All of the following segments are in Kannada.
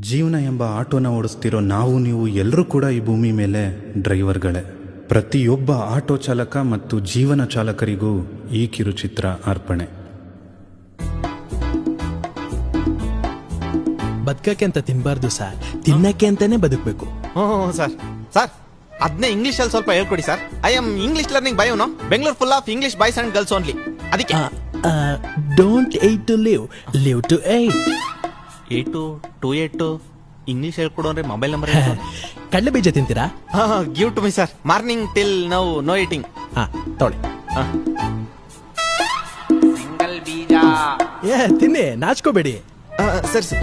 ಜೀವನ ಎಂಬ ಆಟೋನ ಓಡಿಸ್ತಿರೋ ನಾವು ನೀವು ಎಲ್ಲರೂ ಕೂಡ ಈ ಭೂಮಿ ಮೇಲೆ ಡ್ರೈವರ್ಗಳೇ. ಪ್ರತಿಯೊಬ್ಬ ಆಟೋ ಚಾಲಕ ಮತ್ತು ಜೀವನ ಚಾಲಕರಿಗೂ ಈ ಕಿರುಚಿತ್ರ ಅರ್ಪಣೆ. ಬದುಕಕ್ಕೆ ಅಂತ ತಿನ್ಬಾರ್ದು ಸರ್, ತಿನ್ನಕ್ಕೆ ಅಂತಾನೆ ಬದುಕಬೇಕು. ಸರ್ ಸರ್ ಅದನ್ನೇ ಇಂಗ್ಲಿಷ್ ಅಲ್ಲಿ ಸ್ವಲ್ಪ ಹೇಳ್ಕೊಡಿ ಸರ್. I am English learning by no Bengaluru full of English boys and girls only. ಅದಕ್ಕೆ don't eat to live, live to eat. 8228 English ಹೇಳ್ಕೊಡು ಅಂದ್ರೆ ಮೊಬೈಲ್ ನಂಬರ್ ಕಡಲೆ ಬೀಜ ತಿಂತೀರಾ? Give to me sir. Morning till now no eating. ಹಾ ತೊಗೊಳ್ಳಿ. ಸಿಂಗಲ್ ಬೀಜ ತಿನ್ನಿ, ನಾಚ್ಕೋಬೇಡಿ. ಸರಿ sir.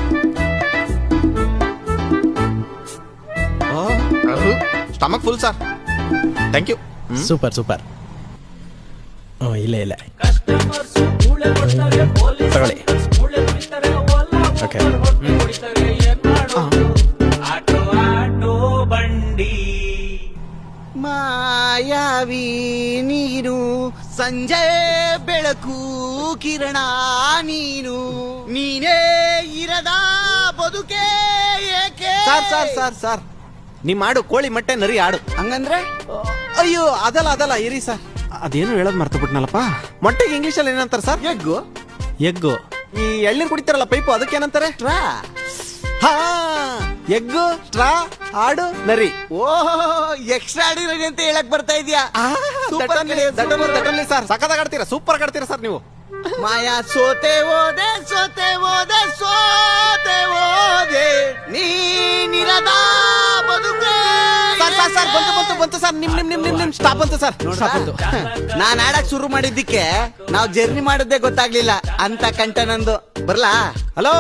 Stomach full sir, thank you. Super super. ಇಲ್ಲ ಇಲ್ಲ ತಗೊಳ್ಳಿ. ಓಕೆ. ಮಾಯಾವಿ ನೀನು, ಸಂಜೆ ಬೆಳಕು ಕಿರಣ ನೀನು, ನೀನೇ ಇರದ ಬದುಕೆ ಏಕೆ? ಸರ್ ಸರ್ ಸರ್ ಸರ್ ನಿಮ್ ಹಾಡು ಕೋಳಿ ಮೊಟ್ಟೆ ನರಿ ಹಾಡು. ಹಂಗಂದ್ರೆ ಅಯ್ಯೋ ಅದಲ್ಲ ಇರಿ ಸರ್, ಅದೇನು ಹೇಳೋದ್ ಮರ್ತು ಬಿಟ್ನಲ್ಲಪ್ಪ. ಮೊಟ್ಟೆಗೆ ಇಂಗ್ಲಿಷ್ ಅಲ್ಲಿ ಏನಂತಾರೆ ಸರ್? ಎಗ್ಗು. ಎಗ್ಗು. ಈ ಎಳ್ನೀರು ಕುಡಿತಾರಲ್ಲ ಪೈಪು, ಅದಕ್ಕೇನಂತಾರೆ? ಟ್ರಾ. ಹಾ, ಎಗ್ಗು, ಸ್ಟ್ರಾ, ಹಾಡು, ನರಿ. ಓಹೋ, ಎಕ್ಸ್ಟ್ರಾ ಆಡಿರೋದು ಅಂತ ಹೇಳಕ್ ಬರ್ತಾ ಇದೆಯಾ? ಸರ್ ಸಖತ್ತಾಗಿ ಆಡ್ತೀರಾ, ಸೂಪರ್ ಆಗಿ ಆಡ್ತೀರಾ ಸರ್ ನೀವು. ಮಾಯಾ ಸೋತೆ ಹೋದೆ ಸೋತೆ ಹೋದೆ ಸೋತೆ ಹೋದೆ, ನೀನಿರದ ಬದುಕೆ. ಸರ್ ಬಂತು ಸರ್, ನಿಮ್ ಸ್ಟಾಪ್ ಬಂತು ಸರ್. ನಾನ್ ಆಡಕ್ ಶುರು ಮಾಡಿದ್ದಕ್ಕೆ ನಾವ್ ಜರ್ನಿ ಮಾಡಿದ್ದೆ ಗೊತ್ತಾಗ್ಲಿಲ್ಲ ಅಂತ ಕಂಟ ನಂದು. ಬರ್ಲಾ? ಹಲೋ.